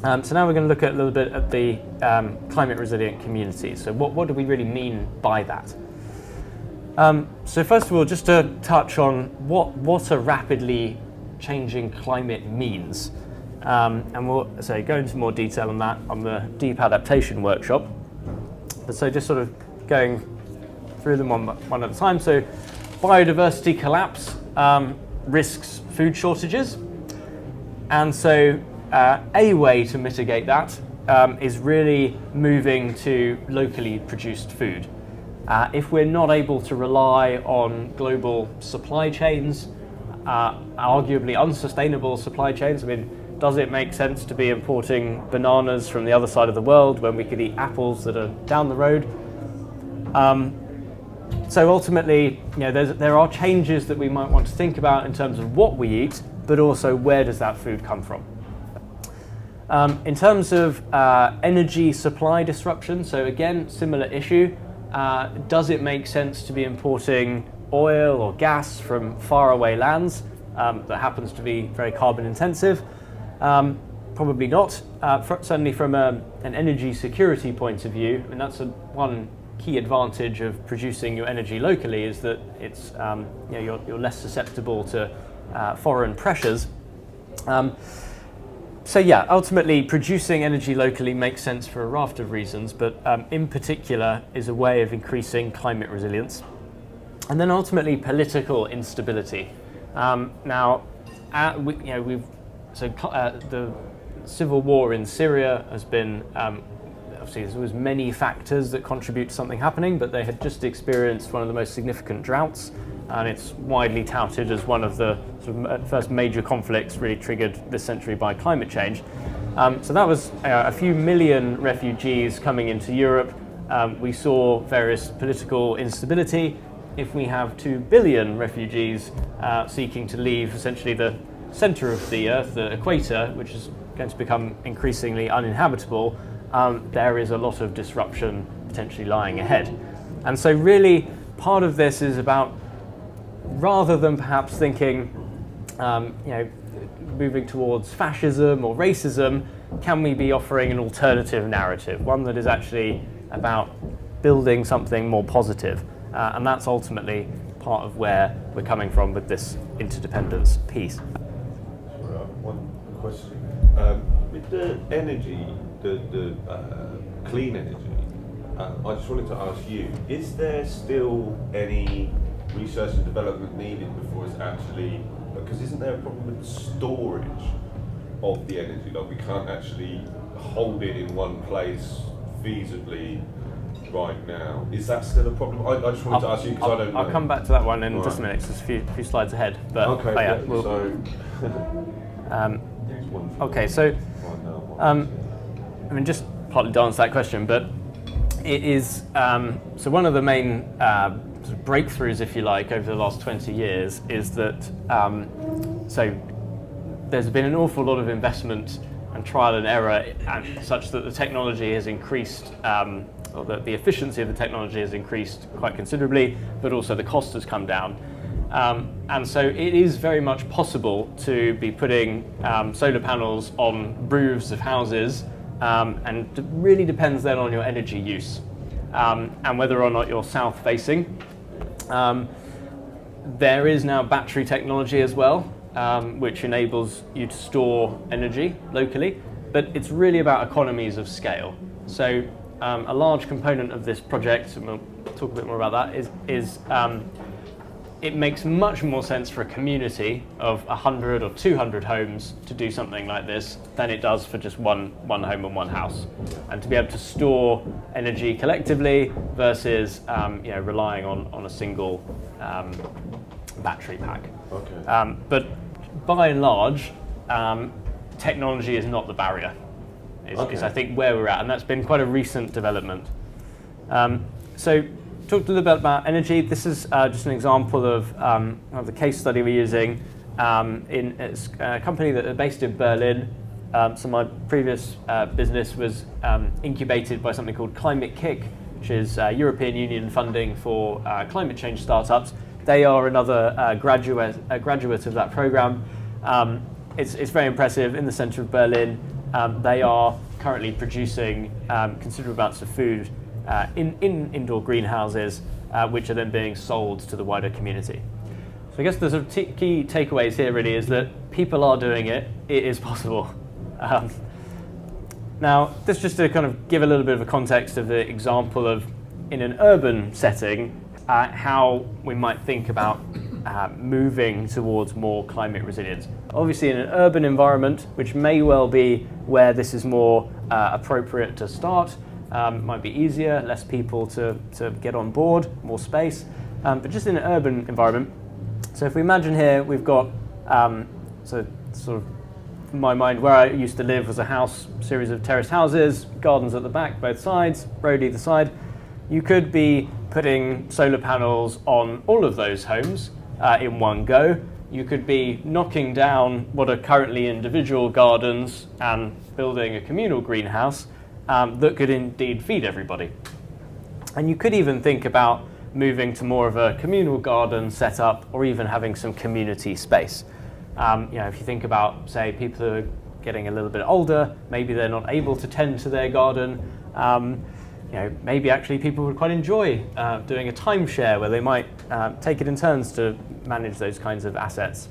So now we're going to look at a little bit at the climate resilient communities. So what do we really mean by that? So first of all, just to touch on what a rapidly changing climate means. And we'll go into more detail on that on the deep adaptation workshop. But so just sort of going through them one at a time. So biodiversity collapse risks food shortages. And so a way to mitigate that is really moving to locally produced food. If we're not able to rely on global supply chains, arguably unsustainable supply chains, I mean, does it make sense to be importing bananas from the other side of the world when we could eat apples that are down the road? So ultimately, there are changes that we might want to think about in terms of what we eat, but also where does that food come from? In terms of energy supply disruption, so again, similar issue. Does it make sense to be importing oil or gas from faraway lands that happens to be very carbon intensive? Probably not. Certainly from an energy security point of view, and that's one key advantage of producing your energy locally is that it's you're less susceptible to foreign pressures. So yeah, ultimately producing energy locally makes sense for a raft of reasons, but in particular is a way of increasing climate resilience. And then ultimately political instability. The civil war in Syria has been, obviously there was many factors that contribute to something happening, but they had just experienced one of the most significant droughts, and it's widely touted as one of the sort of first major conflicts really triggered this century by climate change. So that was a few million refugees coming into Europe. We saw various political instability. If we have 2 billion refugees seeking to leave essentially the center of the Earth, the equator, which is going to become increasingly uninhabitable, there is a lot of disruption potentially lying ahead. And so really part of this is about, rather than perhaps thinking, moving towards fascism or racism, can we be offering an alternative narrative, one that is actually about building something more positive? And that's ultimately part of where we're coming from with this interdependence piece. One question. With the energy, the clean energy, I just wanted to ask you, is there still any research and development needed before it's actually, because isn't there a problem with the storage of the energy? Like we can't actually hold it in one place feasibly right now. Is that still a problem? I just wanted to ask you because I don't know. I'll come back to that one in just a minute, because there's a few slides ahead. But okay, okay, so I mean, just partly to answer that question, but it is so one of the main sort of breakthroughs, if you like, over the last 20 years is that so there's been an awful lot of investment and trial and error, such that the technology has increased, or that the efficiency of the technology has increased quite considerably, but also the cost has come down. And so it is very much possible to be putting solar panels on roofs of houses, and it really depends then on your energy use and whether or not you're south facing. There is now battery technology as well, which enables you to store energy locally, but it's really about economies of scale. So a large component of this project, and we'll talk a bit more about that, is it makes much more sense for a community of 100 or 200 homes to do something like this than it does for just one home and one house. And to be able to store energy collectively versus relying on a single battery pack. Okay. But by and large, technology is not the barrier, is I think where we're at, and that's been quite a recent development. So talked a little bit about energy. This is just an example of the case study we're using in a company that are based in Berlin. So my previous business was incubated by something called Climate Kick, which is European Union funding for climate change startups. They are another graduate of that program. It's very impressive in the center of Berlin. they are currently producing considerable amounts of food in indoor greenhouses, which are then being sold to the wider community. So I guess the sort of key takeaways here really is that people are doing it. It is possible. Now, this just to kind of give a little bit of a context of the example of, in an urban setting, how we might think about moving towards more climate resilience. Obviously in an urban environment, which may well be where this is more appropriate to start, might be easier, less people to get on board, more space, but just in an urban environment. So if we imagine here, we've got, so sort of, in my mind, where I used to live was a house, series of terraced houses, gardens at the back, both sides, road either side. You could be putting solar panels on all of those homes in one go. You could be knocking down what are currently individual gardens and building a communal greenhouse that could indeed feed everybody. And you could even think about moving to more of a communal garden setup, or even having some community space. If you think about, say, people who are getting a little bit older, maybe they're not able to tend to their garden. Maybe actually people would quite enjoy doing a timeshare where they might take it in turns to manage those kinds of assets.